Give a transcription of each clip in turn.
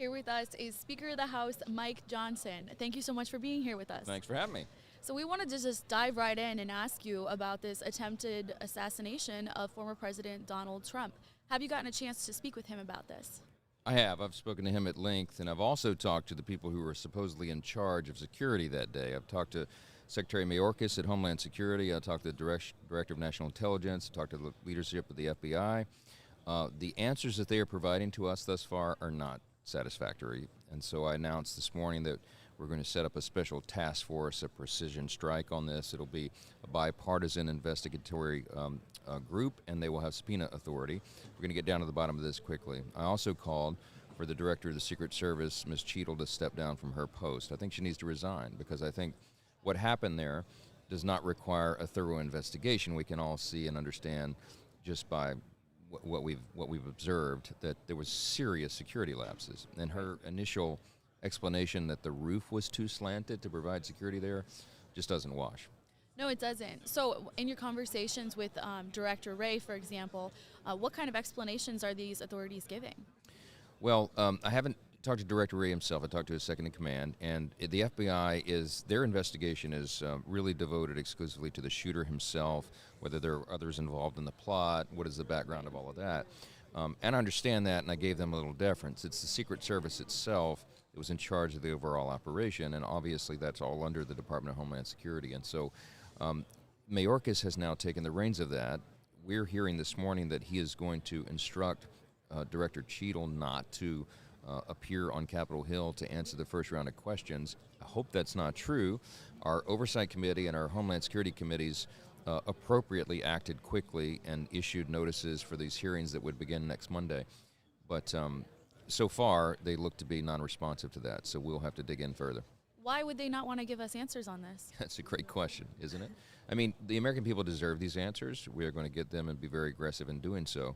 Here with us is Speaker of the House, Mike Johnson. Thank you so much for being here with us. Thanks for having me. So we wanted to just dive right in and ask you about this attempted assassination of former President Donald Trump. Have you gotten a chance to speak with him about this? I have. I've spoken to him at length, and I've also talked to the people who were supposedly in charge of security that day. I've talked to Secretary Mayorkas at Homeland Security. I talked to the Director of National Intelligence. I talked to the leadership of the FBI. The answers that they are providing to us thus far are not satisfactory, and so I announced this morning that we're going to set up a special task force, a precision strike on this. It'll be a bipartisan investigatory group, and they will have subpoena authority. We're going to get down to the bottom of this quickly. I also called for the Director of the Secret Service, Ms. Cheadle, to step down from her post. I think she needs to resign because I think what happened there does not require a thorough investigation. We can all see and understand just by what we've observed that there was serious security lapses, and her initial explanation that the roof was too slanted to provide security there just doesn't wash. No, it doesn't. So in your conversations with Director Wray, for example, what kind of explanations are these authorities giving? Well, I haven't talked to Director Wray himself. I talked to his second in command, and the FBI their investigation is really devoted exclusively to the shooter himself, whether there are others involved in the plot, what is the background of all of that. And I understand that, and I gave them a little deference. It's the Secret Service itself that was in charge of the overall operation, and obviously that's all under the Department of Homeland Security. And so Mayorkas has now taken the reins of that. We're hearing this morning that he is going to instruct Director Cheadle not to appear on Capitol Hill to answer the first round of questions. I hope that's not true. Our Oversight Committee and our Homeland Security Committees appropriately acted quickly and issued notices for these hearings that would begin next Monday. But so far, they look to be non-responsive to that, so we'll have to dig in further. Why would they not want to give us answers on this? That's a great question, isn't it? I mean, the American people deserve these answers. We are going to get them and be very aggressive in doing so.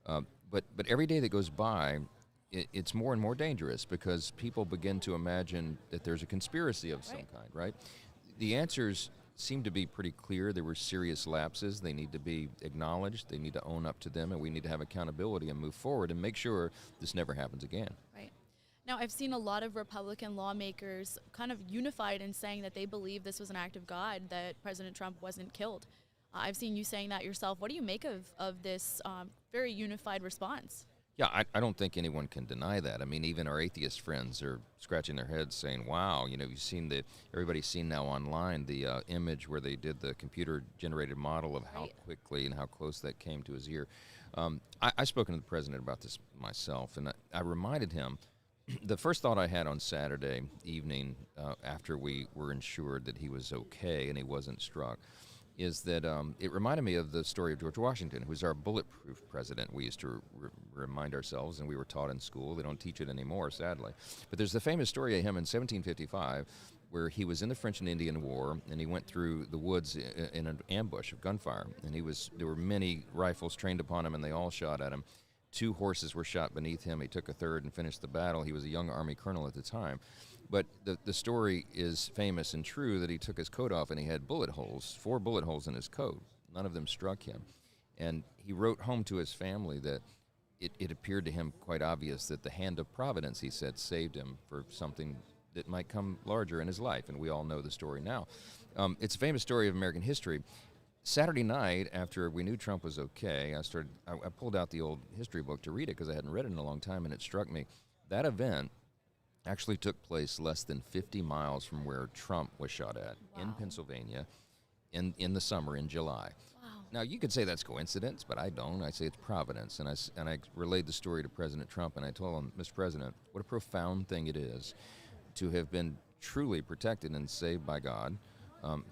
But every day that goes by, it's more and more dangerous because people begin to imagine that there's a conspiracy of some kind, right? The answers seem to be pretty clear. There were serious lapses. They need to be acknowledged. They need to own up to them, and we need to have accountability and move forward and make sure this never happens again. Right. Now, I've seen a lot of Republican lawmakers kind of unified in saying that they believe this was an act of God, that President Trump wasn't killed. I've seen you saying that yourself. What do you make of this very unified response? Yeah, I don't think anyone can deny that. I mean, even our atheist friends are scratching their heads saying, wow, you've seen everybody's seen now online the image where they did the computer-generated model of how quickly and how close that came to his ear. I've spoken to the president about this myself, and I reminded him, the first thought I had on Saturday evening after we were ensured that he was okay and he wasn't struck, is that it reminded me of the story of George Washington, who was our bulletproof president. We used to remind ourselves, and we were taught in school. They don't teach it anymore, sadly. But there's the famous story of him in 1755 where he was in the French and Indian War, and he went through the woods in an ambush of gunfire. And there were many rifles trained upon him, and they all shot at him. 2 horses were shot beneath him. He took a third and finished the battle. He was a young Army colonel at the time. But the story is famous and true that he took his coat off and he had 4 bullet holes in his coat. None of them struck him. And he wrote home to his family that it appeared to him quite obvious that the hand of Providence, he said, saved him for something that might come larger in his life. And we all know the story now. It's a famous story of American history. Saturday night, after we knew Trump was okay, I pulled out the old history book to read it because I hadn't read it in a long time, and it struck me. That event actually took place less than 50 miles from where Trump was shot at in Pennsylvania in the summer, in July. Wow. Now, you could say that's coincidence, but I don't. I say it's providence. And I relayed the story to President Trump, and I told him, Mr. President, what a profound thing it is to have been truly protected and saved by God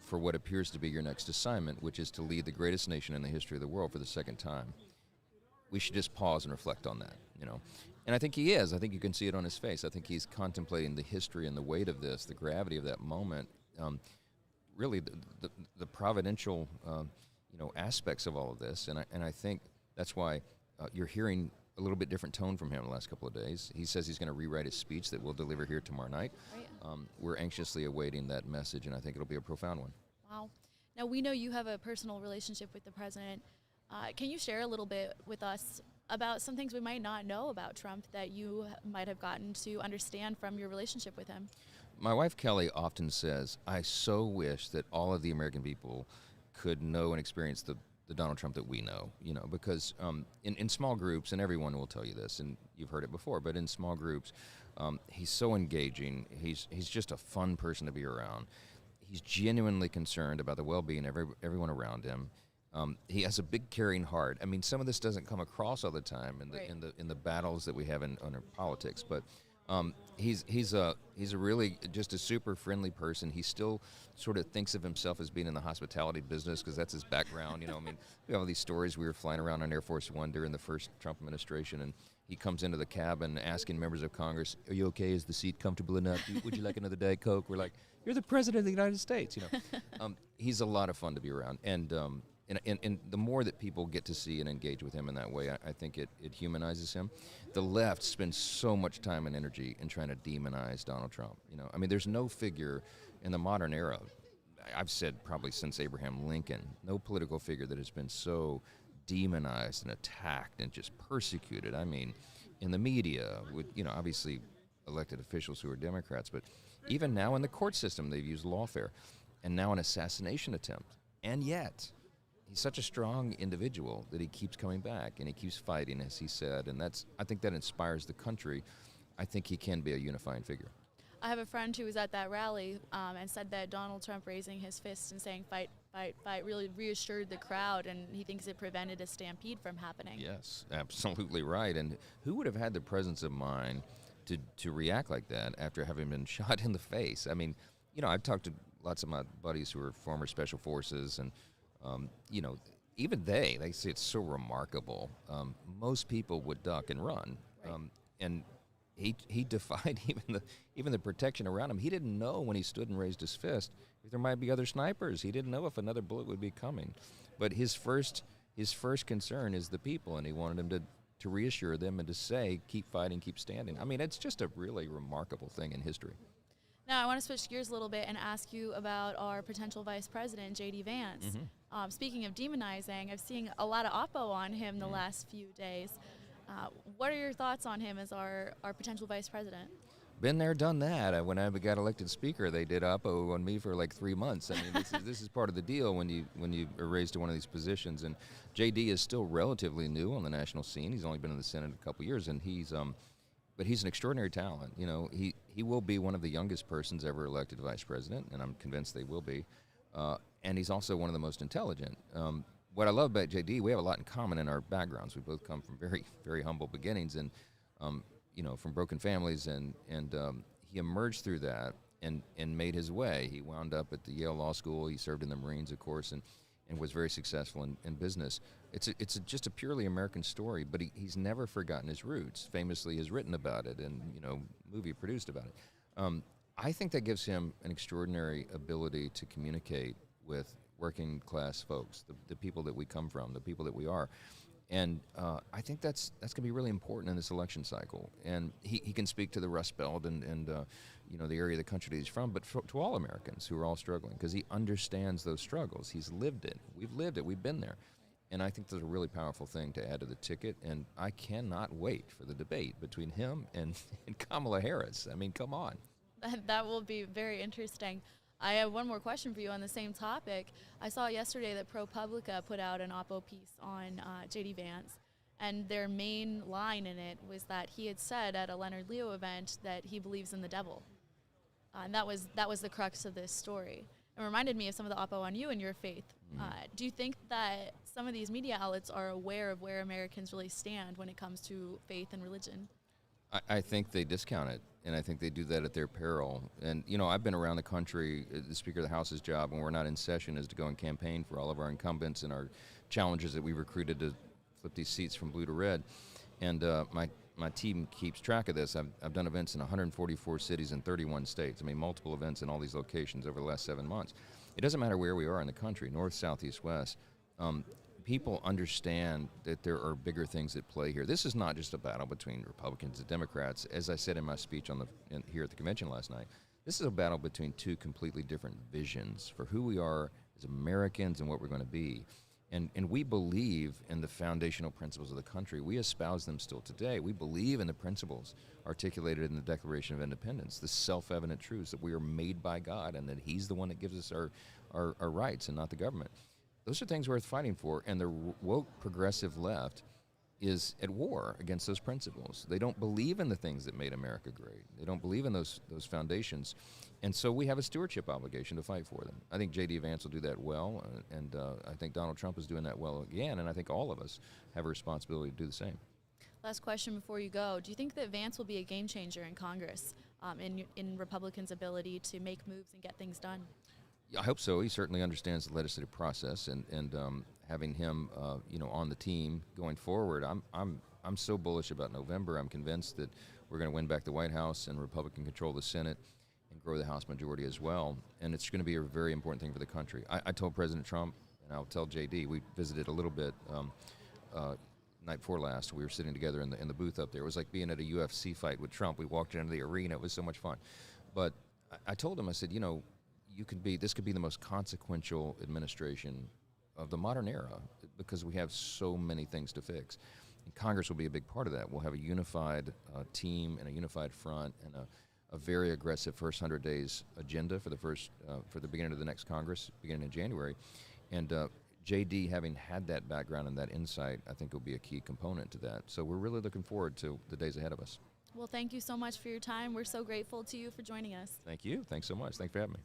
for what appears to be your next assignment, which is to lead the greatest nation in the history of the world for the second time. We should just pause and reflect on that, And I think he is. I think you can see it on his face. I think he's contemplating the history and the weight of this, the gravity of that moment, really the providential, aspects of all of this. And I think that's why you're hearing a little bit different tone from him in the last couple of days. He says he's going to rewrite his speech that we'll deliver here tomorrow night. Right. We're anxiously awaiting that message, and I think it'll be a profound one. Wow. Now, we know you have a personal relationship with the president. Can you share a little bit with us about some things we might not know about Trump that you might have gotten to understand from your relationship with him? My wife Kelly often says, I so wish that all of the American people could know and experience the Donald Trump that we know, because in small groups, and everyone will tell you this, and you've heard it before, but in small groups, he's so engaging. He's just a fun person to be around. He's genuinely concerned about the well-being of everyone around him. He has a big caring heart. I mean, some of this doesn't come across all the time in the battles that we have in our politics, but he's a really just a super friendly person. He still sort of thinks of himself as being in the hospitality business because that's his background. I mean, we have all these stories. We were flying around on Air Force One during the first Trump administration, and he comes into the cabin asking members of Congress, "Are you okay? Is the seat comfortable enough? Would you like another Diet Coke?" We're like, "You're the president of the United States." He's a lot of fun to be around, and the more that people get to see and engage with him in that way, I think it humanizes him. The left spends so much time and energy in trying to demonize Donald Trump. I mean, there's no figure in the modern era, I've said probably since Abraham Lincoln, no political figure that has been so demonized and attacked and just persecuted. I mean, in the media, with obviously elected officials who are Democrats, but even now in the court system, they've used lawfare, and now an assassination attempt, and yet he's such a strong individual that he keeps coming back and he keeps fighting, as he said, and I think that inspires the country. I think he can be a unifying figure. I have a friend who was at that rally and said that Donald Trump raising his fist and saying "fight, fight, fight" really reassured the crowd, and he thinks it prevented a stampede from happening. Yes, absolutely right. And who would have had the presence of mind to react like that after having been shot in the face? I mean, I've talked to lots of my buddies who are former special forces, and even they say it's so remarkable. Most people would duck and run, Right. And he defied even the protection around him. He didn't know when he stood and raised his fist if there might be other snipers. He didn't know if another bullet would be coming. But his first concern is the people, and he wanted them to reassure them and to say, keep fighting, keep standing. I mean, it's just a really remarkable thing in history. Now, I want to switch gears a little bit and ask you about our potential vice president, JD Vance. Mm-hmm. Speaking of demonizing, I've seen a lot of oppo on him the last few days. What are your thoughts on him as our potential vice president? Been there, done that. When I got elected speaker, they did oppo on me for like 3 months. I mean, this is part of the deal when you are raised to one of these positions. And JD is still relatively new on the national scene. He's only been in the Senate a couple years, and but he's an extraordinary talent. He will be one of the youngest persons ever elected vice president, and I'm convinced they will be. And he's also one of the most intelligent. What I love about JD, we have a lot in common in our backgrounds. We both come from very, very humble beginnings, and from broken families, and he emerged through that and made his way. He wound up at the Yale Law School. He served in the Marines, of course, and was very successful in business. It's just a purely American story, but he's never forgotten his roots. Famously has written about it and movie produced about it. I think that gives him an extraordinary ability to communicate with working class folks, the people that we come from, the people that we are. And I think that's going to be really important in this election cycle. And he can speak to the Rust Belt and the area of the country that he's from, but to all Americans who are all struggling, because he understands those struggles. He's lived it. We've lived it. We've been there. And I think that's a really powerful thing to add to the ticket. And I cannot wait for the debate between him and Kamala Harris. I mean, come on. That will be very interesting. I have one more question for you on the same topic. I saw yesterday that ProPublica put out an oppo piece on JD Vance, and their main line in it was that he had said at a Leonard Leo event that he believes in the devil. And that was the crux of this story. It reminded me of some of the oppo on you and your faith. Do you think that some of these media outlets are aware of where Americans really stand when it comes to faith and religion? I think they discount it, and I think they do that at their peril. And, I've been around the country. The Speaker of the House's job, when we're not in session, is to go and campaign for all of our incumbents and our challenges that we recruited to flip these seats from blue to red. And my team keeps track of this. I've done events in 144 cities in 31 states. I mean, multiple events in all these locations over the last 7 months. It doesn't matter where we are in the country, north, south, east, west. People understand that there are bigger things at play here. This is not just a battle between Republicans and Democrats. As I said in my speech here at the convention last night, this is a battle between two completely different visions for who we are as Americans and what we're going to be. And we believe in the foundational principles of the country. We espouse them still today. We believe in the principles articulated in the Declaration of Independence, the self-evident truths that we are made by God and that He's the one that gives us our rights and not the government. Those are things worth fighting for, and the woke progressive left is at war against those principles. They don't believe in the things that made America great. They don't believe in those foundations. And so we have a stewardship obligation to fight for them. I think JD Vance will do that well, and I think Donald Trump is doing that well again, and I think all of us have a responsibility to do the same. Last question before you go. Do you think that Vance will be a game changer in Congress, in Republicans' ability to make moves and get things done? Yeah, I hope so. He certainly understands the legislative process, and having him, on the team going forward, I'm so bullish about November. I'm convinced that we're going to win back the White House and Republican control the Senate and grow the House majority as well. And it's going to be a very important thing for the country. I told President Trump, and I'll tell JD, we visited a little bit night before last. We were sitting together in the booth up there. It was like being at a UFC fight with Trump. We walked into the arena. It was so much fun. But I told him, I said, this could be the most consequential administration of the modern era because we have so many things to fix. And Congress will be a big part of that. We'll have a unified team and a unified front and a very aggressive first 100 days agenda for the beginning of the next Congress, beginning in January. And JD, having had that background and that insight, I think will be a key component to that. So we're really looking forward to the days ahead of us. Well, thank you so much for your time. We're so grateful to you for joining us. Thank you. Thanks so much. Thanks for having me.